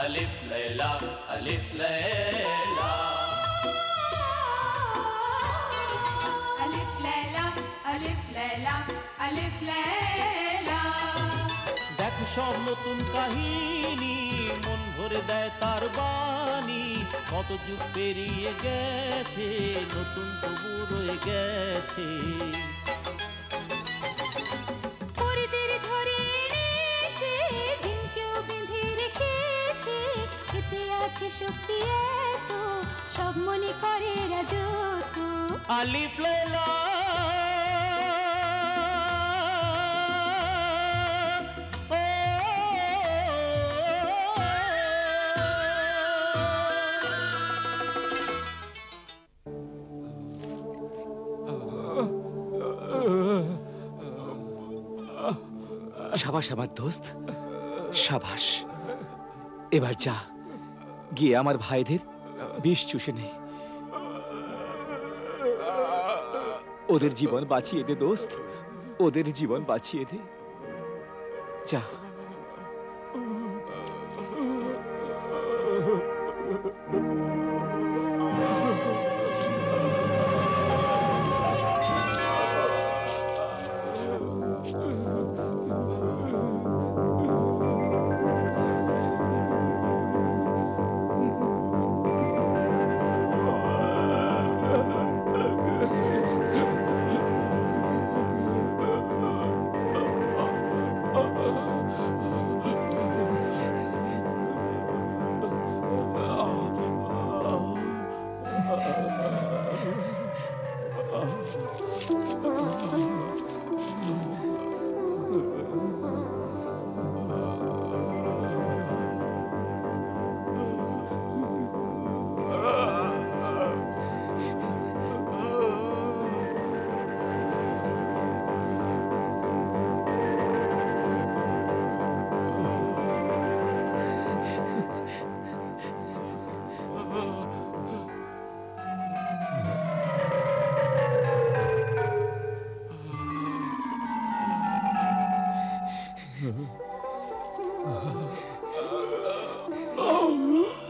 अलिफ लैला अलिफ लैला अलिफ लैला अलिफ लैला अलिफ लैला দেখো সব নতুন কাহিনী মন ভরে দেয় তার বাণী কত যুগ পেরিয়ে গেছে নতুন তবু রয়ে গেছে পরিদের ধরে এনেছে দিনকেও বেঁধে রেখেছে এতে আছে শক্তি এত সব মনে করে রাজত্ব আলিফ লাইলা সাবাস আমার দোস্ত সাবাস এবার যা গিয়ে আমার ভাইদের বিষ চুষে নে ওদের জীবন বাঁচিয়ে দে দোস্ত ওদের জীবন বাঁচিয়ে দে যা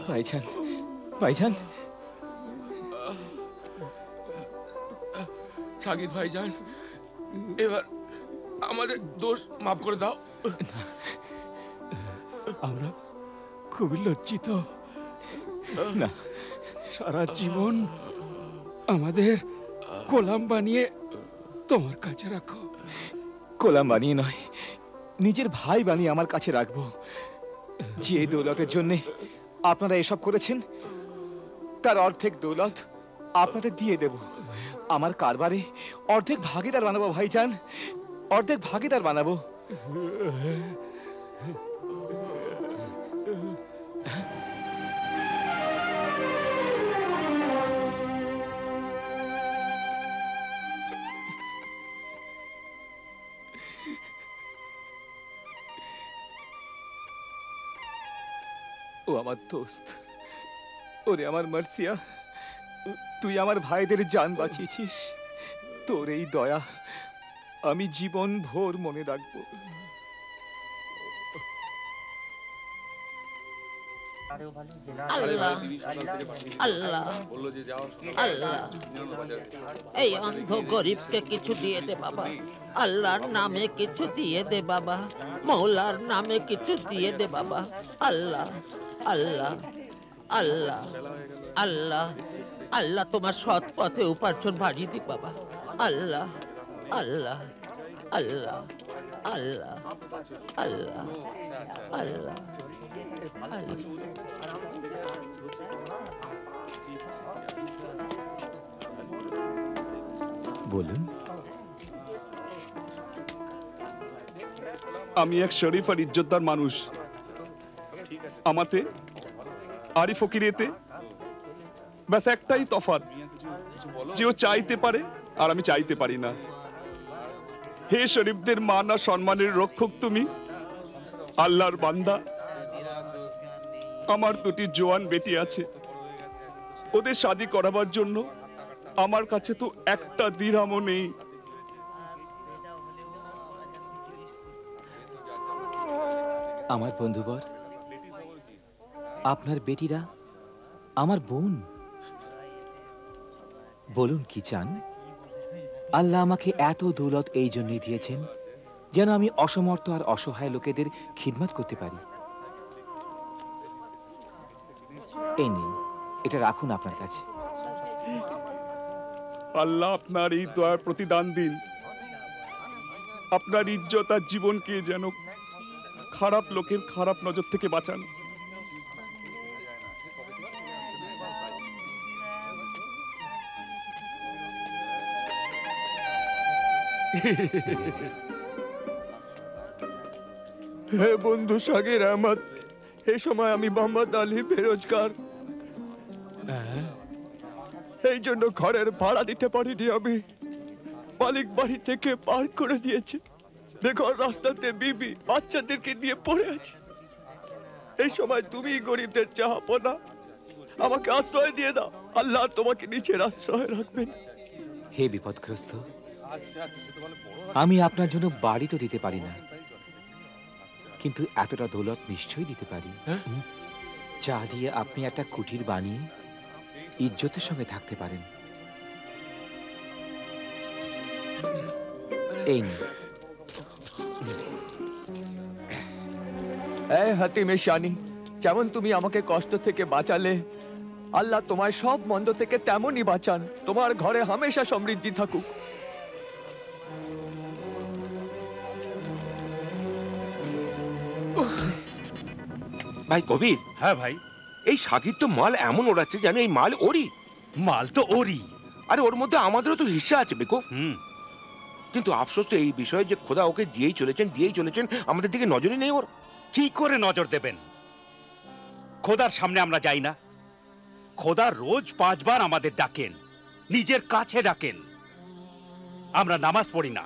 ভাইজান ভাইজান সাগির ভাইজান এবার আমাদের দোষ মাফ করে দাও আমরা খুবই লজ্জিত না সারা জীবন আমাদের গোলাম বানিয়ে তোমার কাছে রাখো গোলাম বানিয়ে নয় নিজের ভাই বানিয়ে আমার কাছে রাখবো যে দৌলতের জন্য আপনারা এসব করেছেন তার অর্ধেক দৌলত আপনাদের দিয়ে দেব আমার কারবারে অর্ধেক ভাগীদার বানাবো ভাইজান অর্ধেক ভাগীদার বানাবো ও আমার দোস্ত ওরে আমার মার্সিয়া তুই আমার ভাইদের জান বাঁচিয়েছিস তোর এই দয়া আমি জীবন ভোর মনে রাখবো আল্লাহ আল্লাহ আল্লাহ এই অন্ধ গরিবকে কিছু দিয়ে দে বাবা আল্লাহর নামে কিছু দিয়ে দে বাবা মৌলার নামে কিছু দিয়ে দে বাবা আল্লাহ আল্লাহ আল্লাহ আল্লাহ আল্লাহ তোমার সৎ পথে উপার্জন বাড়িয়ে দিক বাবা আল্লাহ আল্লাহ আল্লাহ আল্লাহ আল্লাহ আল্লাহ বলুন আমি এক শরীফ আর ইজ্জতদার মানুষ আমাতে আরি ফকিরেতে ব্যাস একটাই তফাৎ যে ও চাইতে পারে আর আমি চাইতে পারি না হে শরীফদের মান আর সম্মানের রক্ষক তুমি আল্লাহর বান্দা আমার দুটি জোয়ান বেটি আছে ওদের শাদী করাবার জন্য আমার কাছে তো একটা দিরহামও নেই আমার বন্ধুবর আপনার বেটিরা আমার বোন। বলুন কি চান? আল্লাহ আমাকে এত দৌলত এই জন্যই দিয়েছেন যেন আমি অসমর্থ আর অসহায় লোকেদের খিদমত করতে পারি। এই নিন, এটা রাখুন আপনার কাছে। আল্লাহ আপনার এই দয়ার প্রতিদান দিন। আপনার ইজ্জত আর জীবনকে যেন খারাপ লোকের খারাপ নজর থেকে বাঁচান। হে বন্ধু শাকির আহমদ, এই সময় আমি মোহাম্মদ আলী বেরোজগার, এই জন্য ঘরের ভাড়া দিতে পারিনি। আমি মালিক বাড়ি থেকে পার করে দিয়েছে। বেঘর রাস্তাতে বিবি বাচ্চাদেরকে নিয়ে পড়ে আছে। এই সময় তুমি গরিবদের চাহাপনা, আমাকে আশ্রয় দিয়ে দাও। আল্লাহ তোমাকে নিচের আশ্রয় রাখবেন। হে বিপদগ্রস্ত, আমি আপনার জন্য বাড়ি তো দিতে পারি না, কিন্তু এতটা দৌলত নিশ্চয়ই দিতে পারি যা দিয়ে আপনি একটা কুটির বানিয়ে ইজ্জতের সঙ্গে থাকতে পারেন। এই নিন। এই হাতিমে শানি, যেমন তুমি আমাকে কষ্ট থেকে বাঁচালে, আল্লাহ তোমার সব মন্দ থেকে তেমনই বাঁচান। তোমার ঘরে হামেশা সমৃদ্ধি থাকুক। ভাই কবির। হ্যাঁ ভাই। এই শাকির তো মাল এমন ওড়াচ্ছে যেন এই মাল ওরই। মাল তো ওরই। আরে ওর মধ্যে আমাদেরও তো হিস্সা আছে বেকো। কিন্তু আফসোস তো এই বিষয়ে যে খোদা ওকে দিয়েই চলেছেন, আমাদের দিকে নজরই নেই ওর। কি করে নজর দেবেন? খোদার সামনে আমরা যাই না? খোদা রোজ 5 বার আমাদের ডাকেন, নিজের কাছে ডাকেন। আমরা নামাজ পড়ি না,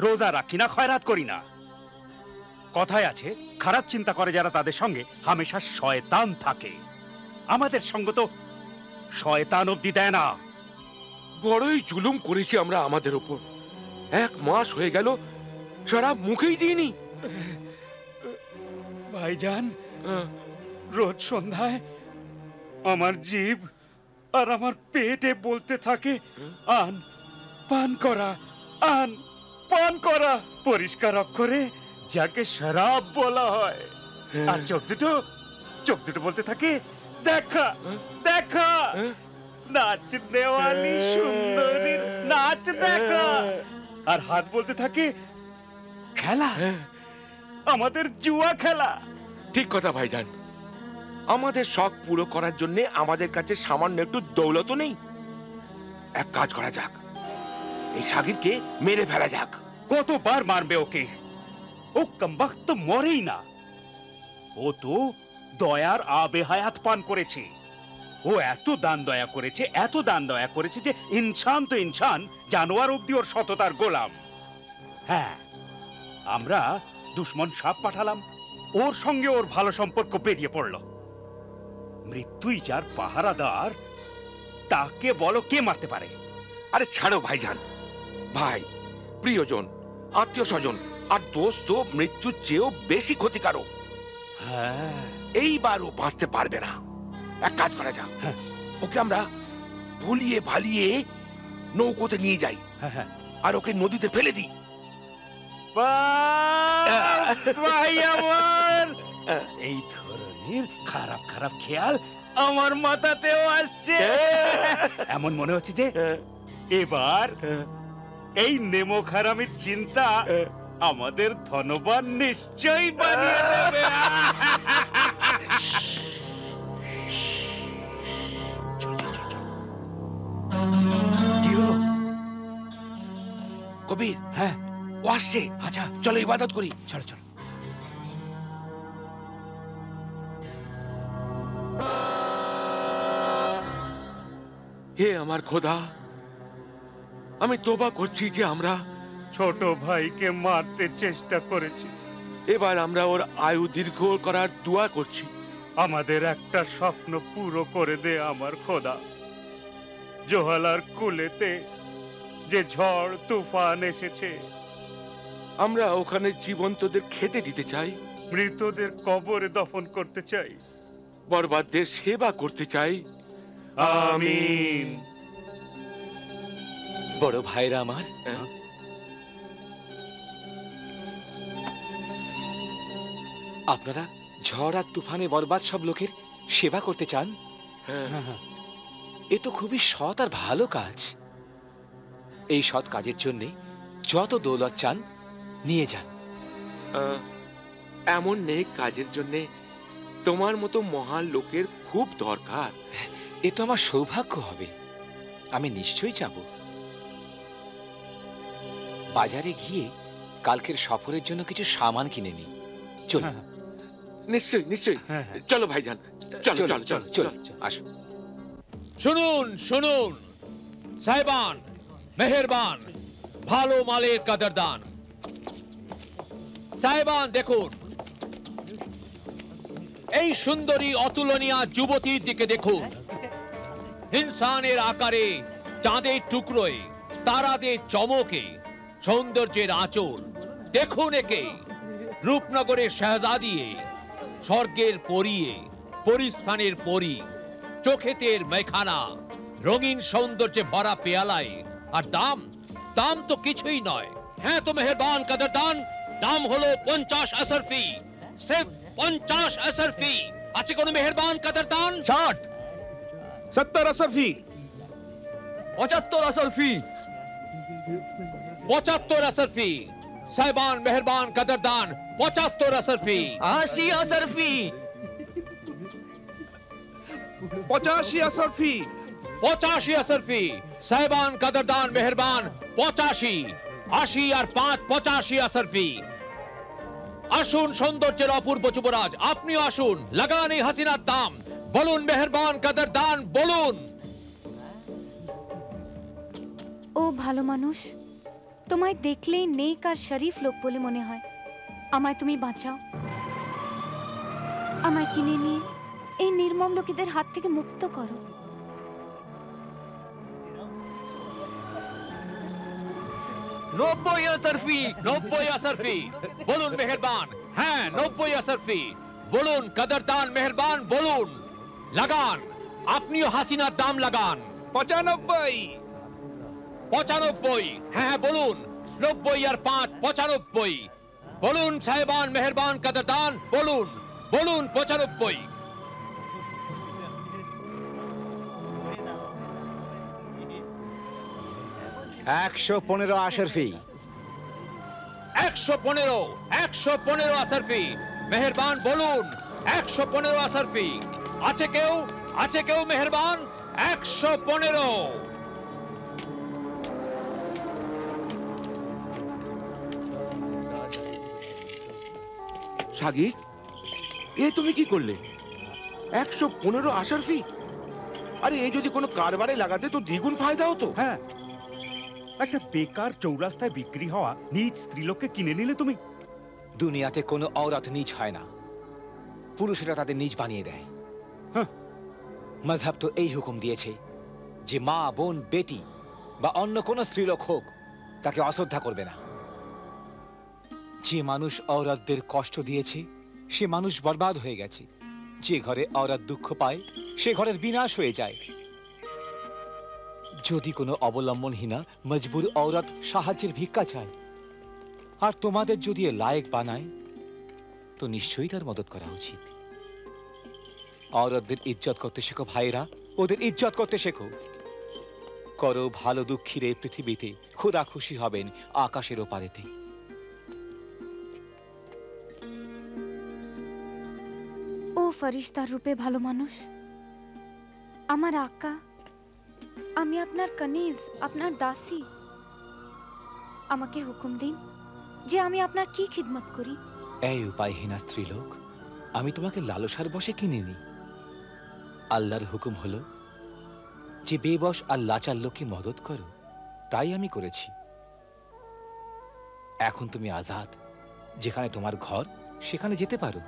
রোজা রাখি না, খয়রাত করি না। কথায় আছে, খারাপ চিন্তা করে যারা তাদের সঙ্গে হামেশা শয়তান থাকে। আমাদের সঙ্গ তো শয়তান অবধি দেয় না। বড়ই জুলুম করেছি আমরা আমাদের উপর। 1 মাস হয়ে গেল সারা মুখেই দিইনি। ভাইজান, রোজ সন্ধ্যায় আমার জিভ আর আমার পেটে বলতে থাকে, আন পান করা, আন পান করা। পরিষ্কার অক্ষরে যাকে শরাব বলা হয়। আর চোখ দুটো বলতে থাকে, দেখা দেখা, নাচনে ওয়ালি সুন্দরী নাচ দেখা। আর হাত বলতে থাকে, খেলা, আমাদের জুয়া খেলা। ঠিক কথা ভাইজান। আমাদের শখ পুরো করার জন্য আমাদের কাছে সামান্য একটু দৌলত নেই। এক কাজ করা যাক, এই শাকিরকে মেরে ফেলা যাক। কতবার মারবে ওকে? ও কমবখ্ত তো মরেই না। ও তো দয়ার আবে হায়াত পান করেছে। ও এত দান দয়া করেছে যে ইনসান তো ইনসান, জানোয়ার অব্দি ওর সততার গোলাম। হ্যাঁ, আমরা দুশ্মন সাপ পাঠালাম, ওর সঙ্গে ওর ভালো সম্পর্ক বেরিয়ে পড়ল। মৃত্যুই যার পাহারাদার, তাকে বলো কে মারতে পারে? আরে ছাড়ো ভাইজান। ভাই, প্রিয়জন, আত্মীয় স্বজন আর দোস্ত তো মৃত্যুর চেয়েও বেশি ক্ষতিকারক। হ্যাঁ, এইবার ও বাঁচতে পারবে না। এক কাজ করা যাক, ওকে আমরা ভুলিয়ে ভালিয়ে নৌকোতে নিয়ে যাই আর ওকে নদীতে ফেলে দিই। ভাই আমার, এই ধরনের খারাপ খারাপ খেয়াল আমার মাথাতেও আসছে। এমন মনে হচ্ছে যে এবার এই নেমো খারামির চিন্তা আমাদের ধনবান নিশ্চয়ই বানিয়ে দেবে। কি হলো কবির? হ্যাঁ, ও আসছে। আচ্ছা চলো ইবাদত করি। চলো চলো। হে আমার খোদা, আমি তোবা করছি যে আমরা ছোট ভাইকে মারতে চেষ্টা করেছি। এবার আমরা ওর আয়ু দীর্ঘ করার দোয়া করছি। আমাদের একটা স্বপ্ন পুরো করে দে আমার খোদা। জোহালার কুলেতে যে ঝড় তুফান এসেছে, আমরা ওখানে জীবন্তদের খেতে দিতে চাই, মৃতদের কবরে দফন করতে চাই। বরবাদদের সেবা করতে চাই। আমিন। বড় ভাইরা আমার, আপনারা ঝড় আর তুফানে বরবাদ সব লোকের সেবা করতে চান? এ তো খুবই সৎ আর ভালো কাজ। এই সৎ কাজের জন্য যত দৌলত চান নিয়ে যান। এমন নেক কাজের জন্য তোমার মতো মহান লোকের খুব দরকার। এ তো আমার সৌভাগ্য হবে, আমি নিশ্চয়ই যাব। বাজারে গিয়ে কালকের সফরের জন্য কিছু সামান কিনে নি। চল। নিশ্চয়ই নিশ্চয়ই, চলো ভাইজান, চলো চলো চলো চলো আসো। শুনুন শুনুন সাহেবান, মেহেরবান, ভালো মালের কদরদান সাহেবান, দেখুন এই সুন্দরী অতুলনীয় যুবতীর দিকে দেখুন। ইনসানের আকারে, চাঁদের টুকরোয়, তারাদের চমকে, সৌন্দর্যের আঁচল। দেখুন একে, রূপনগরের শাহজাদিয়ে, স্বর্গের পরিয়ে, পরিস্থানের পরি, চোখেতের মেখানা, রঙিন সৌন্দর্যে ভরা পেয়ালায়। আর দাম, দাম তো কিছুই নয়। হ্যাঁ তো মেহেরবান কদরদান, দাম হলো 50 আসরফি, সির্ফ 50 আসরফি। আছে কোন মেহেরবান কদরদান? 60, 70 আসরফি, 75 আসরফি, 75 আসরফি। সাহেবান মেহেরবান কদরদান, 75 আসরফি। 80 আসরফি, 85 আসরফি, 85 আসরফি। সাহেবান কদরদান মেহেরবান, 85, 80 আর 5, 85 আসরফি। আসুন সৌন্দর্যের অপূর্ব যুবরাজ, আপনিও আসুন, লাগান এই হাসিনার দাম। বলুন মেহেরবান কদরদান, বলুন। ও ভালো মানুষ, তোমায় দেখলেই নেক আর শরীফ লোক বলে মনে হয়। আমায় তুমি বাঁচাও, আমায় কিনে নিয়ে এই নির্মম লোকেদের হাত থেকে মুক্ত করো। 90 আসরফি, 90 আসরফি। বলুন মেহেরবান, হ্যাঁ 90 আসরফি। বলুন কদরদান মেহেরবান, বলুন। লাগান, আপনিও হাসিনার দাম লাগান। 95, 95, হ্যাঁ বলুন। 90 আর 5, 95। বলুন সাহেবান মেহেরবান কদরদান, বলুন, বলুন 95। 115 আসরফি, 115, 115 আসরফি। মেহেরবান বলুন, 115 আসরফি। আছে কেউ, আছে কেউ মেহেরবান? 115। সাগির, এ তুমি কি করলে? 115 আসরফি? আরে এ যদি কোনো কারবারে লাগাতে তো দ্বিগুণ ফায়দা হতো। হ্যাঁ, একটা বেকার চৌরাস্তায় বিক্রি হওয়া নিজ স্ত্রীলোককে কিনে নিলে তুমি। দুনিয়াতে কোনো औरत নীচ হয় না, পুরুষেরা তাদের নীচ বানিয়ে দেয়। মজহব তো এই হুকুম দিয়েছে যে মা, বোন, বেটি বা অন্য কোনো স্ত্রীলোক হোক, তাকে অশ্রদ্ধা করবে না। যে মানুষ औरतদের কষ্ট দিয়েছে সে মানুষ বরবাদ হয়ে গেছে। যে ঘরে औरत দুঃখ পায় সে ঘরের বিনাশ হয়ে যায়। যদি কোনো অবলম্বনহীনা মজবুর औरत সাহায্যের ভিক্ষা চায় আর তোমাদের যদি এ লায়েক বানায় তো নিশ্চয়ই তার মদত করা উচিত। औरतদের ইজ্জত করতে শেখো ভাইরা, ওদের ইজ্জত করতে শেখো। করো ভালো দুঃখীর এই পৃথিবীতে, খোদা খুশি হবেন আকাশের ওপারেতে। ও ফরিস্তার রূপে ভালো মানুষ, আমার আকা, আমি আপনার কনিজ, আপনার দাসী। আমাকে হুকুম দিন যে আমি আপনার কি খিদমত করি। এই উপায়হীনা স্ত্রীলোক, আমি তোমাকে লালসার বশে কিনিনি। আল্লাহর হুকুম হলো যে বেবশ আর লাচার লোককে মদত করো, তাই আমি করেছি। এখন তুমি আজাদ, যেখানে তোমার ঘর সেখানে যেতে পারো।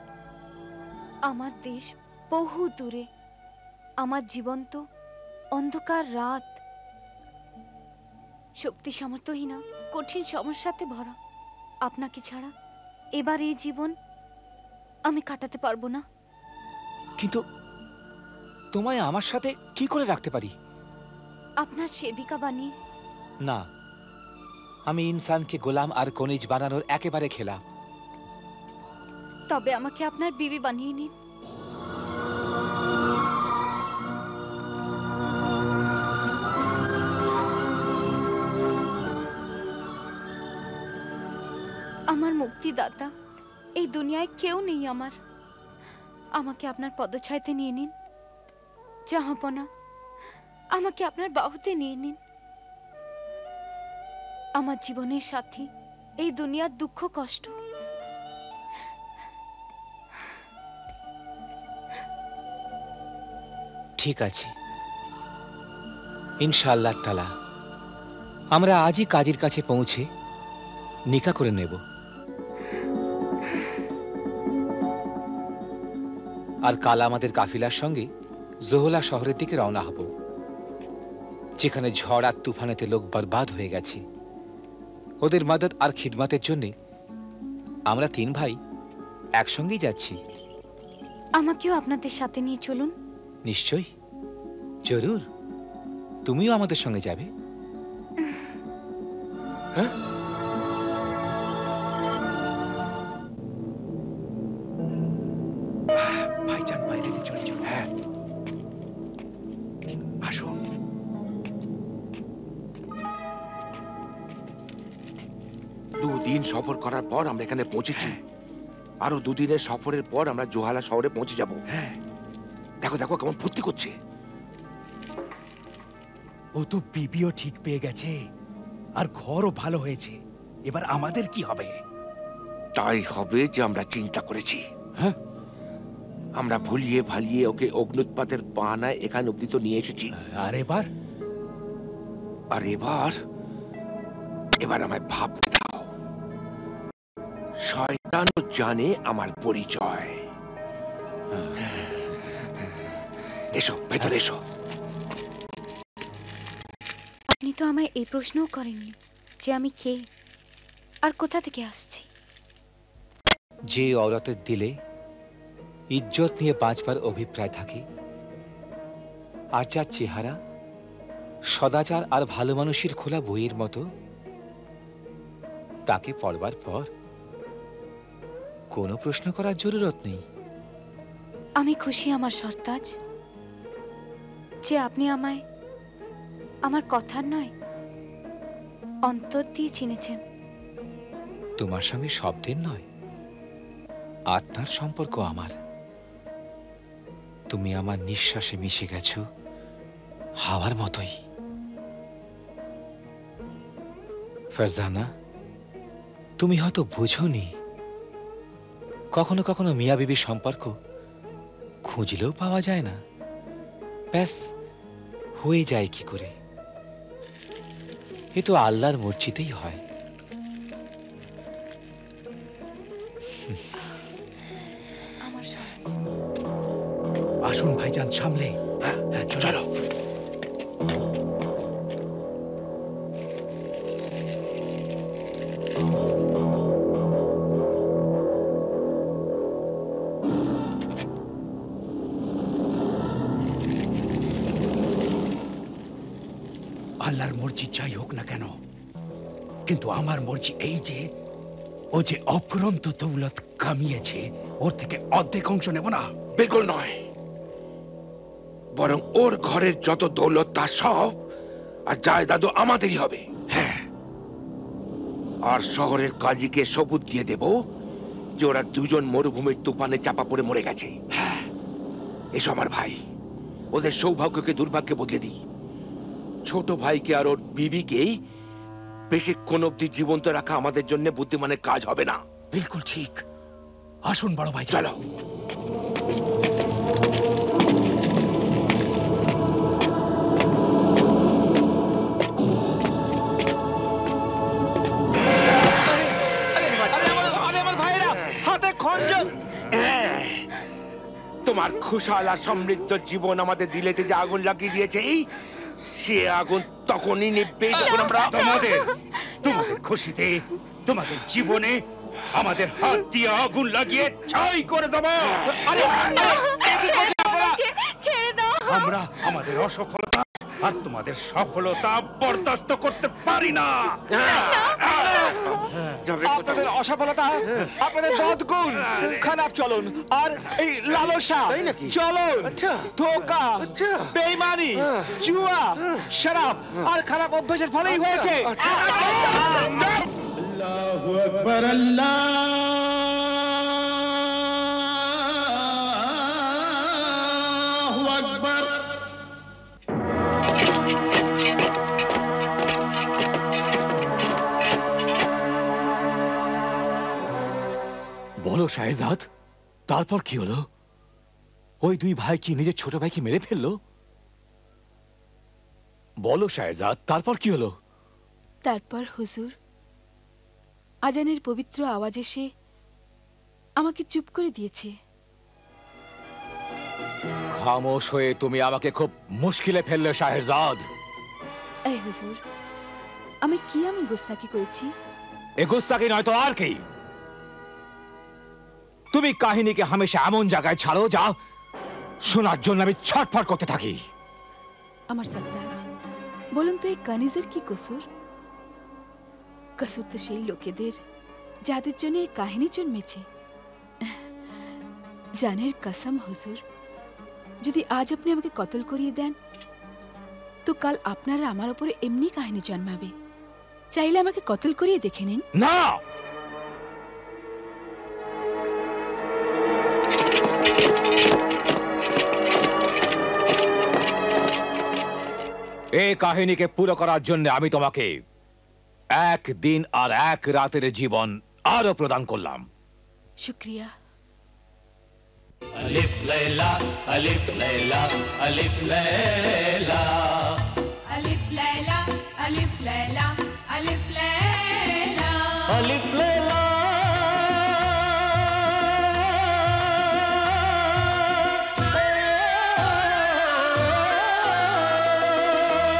আমার দেশ বহু দূরে, আমার জীবন তো অন্ধকার রাত, শক্তি সামর্থ্যহীনা, কঠিন সমস্যাতে ভরা। আপনাকে ছাড়া এবার এই জীবন আমি কাটাতে পারবো না। কিন্তু তোমায় আমার সাথে কি করে রাখতে পারি? আপনার সেবিকা বানিয়ে। না, আমি ইনসানকে গোলাম আর কনিজ বানানোর একেবারে খেলাফ। তবে আমাকে আপনার বিবি বানিয়ে নিন। আমার মুক্তিদাতা এই দুনিয়ায় কেউ নেই আমার। আমাকে আপনার পদছায়াতে নিয়ে নিন। জাহাপনা, আমাকে আপনার বাহুতে নিয়ে নিন। আমার জীবনের সাথী, এই দুনিয়ার দুঃখ কষ্ট। ঠিক আছে, ইনশাআল্লাহ তাআলা আমরা আজই কাজীর কাছে পৌঁছে নিকাহ করে নেব। আর কাল আমাদের কাফিলার সঙ্গে জোহলা শহরের দিকে রওনা হব, যেখানে ঝড় আর তুফানেতে লোক বরবাদ হয়ে গেছে। ওদের মদদ আর খিদমতের জন্য আমরা 3 ভাই একসঙ্গেই যাচ্ছি। আমাকেও আপনাদের সাথে নিয়ে চলুন। নিশ্চয়ই, জরুর। তুমিও আমাদের সঙ্গে যাবে। হ্যাঁ, ভাইজান বাইরে দিয়ে চলে চলো। হ্যাঁ, আসুন। দুদিন সফর করার পর আমরা এখানে পৌঁছেছি। আরো 2 দিনের সফরের পর আমরা জোহালা শহরে পৌঁছে যাব। হ্যাঁ, দেখো দেখো কেমন ফুর্তি করছে। ও তো বিবিও ঠিক পেয়ে গেছে, আর ঘরও ভালো হয়েছে। এবার আমাদের কি হবে? তাই হবে যে আমরা চিন্তা করেছি। হ্যাঁ, আমরা ভুলিয়ে ভালিয়ে ওকে অগ্নুৎপাতের বাহানায় এখান অব্দি তো নিয়ে এসেছি। আর এবার? আর এবার আমায় ভাবতে দাও। শয়তানও জানে আমার পরিচয়। এসো, ভেতরে এসো। আপনি তো আমায় এই প্রশ্নও করেননি যে আমি কে আর কোথা থেকে আসছি। যে औरतेর দিলে ইজ্জত নিয়ে বাঁচবার অভিপ্রায় থাকে, আর যার চেহারা সদাচার আর ভালো মানুষের খোলা বইয়ের মতো, তাকে পড়বার পর কোনো প্রশ্ন করার জরুরত নেই। আমি খুশি আমার সরতাজ যে আপনি আমায় আমার কথার নয় অন্তর দিয়ে চিনেছেন। তোমার সঙ্গে শব্দের নয়, আত্মার সম্পর্ক আমার। তুমি আমার নিঃশ্বাসে মিশে গেছো হাওয়ার মতোই। ফারজানা, তুমি হয়তো বুঝোনি, কখনো কখনো মিয়া বিবির সম্পর্ক খুঁজলেও পাওয়া যায় না। ব্যাস হয়ে যায় কি করে? এ তো আল্লাহর মর্জিতেই হয়। আসুন ভাইজান, সামলে। হ্যাঁ, চলো। আল্লাহর মর্জি যাই হোক না কেন, কিন্তু আমার মর্জি এই যে ও যে অফুরন্ত দৌলত কামিয়েছে, ওর থেকে অর্ধেক অংশ নেব না। বিলকুল নয়, বরং ওর ঘরের যত দৌলত তা সব আর জায়দাদও আমাদেরই হবে। হ্যাঁ, আর শহরের কাজীকে সবুত দিয়ে দেব যে ওরা দুজন মরুভূমির তুফানে চাপা পড়ে মরে গেছে। হ্যাঁ, এসো আমার ভাই, ওদের সৌভাগ্যকে দুর্ভাগ্যে বদলে দিই। ছোট ভাইকে আর ওর বিবিকে বেশিক্ষণ অব্দি জীবন্ত রাখা আমাদের জন্য বুদ্ধিমানের কাজ হবে না। বিলকুল ঠিক। আসুন বড় ভাই, চলো। তোমার খুশাল আর সমৃদ্ধ জীবন আমাদের দিলেতে যে আগুন লাগিয়ে দিয়েছে, সে আগুন তখনই নিভবে যখন আমরা তোমাদের খুশিতে, তোমাদের জীবনে আমাদের হাত দিয়ে আগুন লাগিয়ে ছাই করে দেবো। ছেড়ে দাও। আমরা আমাদের অসফলতা আর তোমাদের সফলতা বরদাস্ত করতে পারি না। আপনাদের অসফলতা, আপনাদের বদগুণ, খারাপ চলন আর এই লালসা, চলন, ধোঁকা, বেঈমানি, জুয়া, শরাব আর খারাপ অভ্যাসের ফলেই হয়েছে। আল্লাহু আকবার, আল্লাহু আকবার। বলো শাহজাদ, তারপর কি হলো? ওই দুই ভাই কি নিজের ছোট ভাইকে মেরে ফেললো? বলো শাহজাদ, তারপর কি হলো? তারপর হুজুর, আজানের পবিত্র আওয়াজ এসে আমাকে চুপ করে দিয়েছে। খামোশ হয়ে তুমি আমাকে খুব মুশকিলে ফেললে শাহজাদ। এই হুজুর, আমি গোস্তাকি করেছি? এ গোস্তাকি নয় তো আর কি? তুমি কাহিনীকে হামেশা এমন জায়গায় ছাড়ো যা শোনার জন্য আমি ছটফট করতে থাকি। আমার সাত্তাজ, বলুন তো এই কানিজের কি কসুর? কসুর তো সেই লোকেদের যাদের জন্য এই কাহিনী জন্মেছে। জানের কসম হুজুর, যদি আজ আপনি আমাকে কতল করিয়ে দেন তো কাল আপনারা আমার উপরে এমনি কাহিনী জন্মাবে। চাইলে আমাকে কতল করিয়ে দেখে নিন। না, এই কাহিনীকে পুরো করার জন্য আমি তোমাকে এক দিন আর এক রাতের জীবন আরো প্রদান করলাম। শুক্রিয়া। अलिफ लैला अलिफ लैला अलिफ लैला अलिफ लैला अलिफ लैला अलिफ लैला अलिफ लैला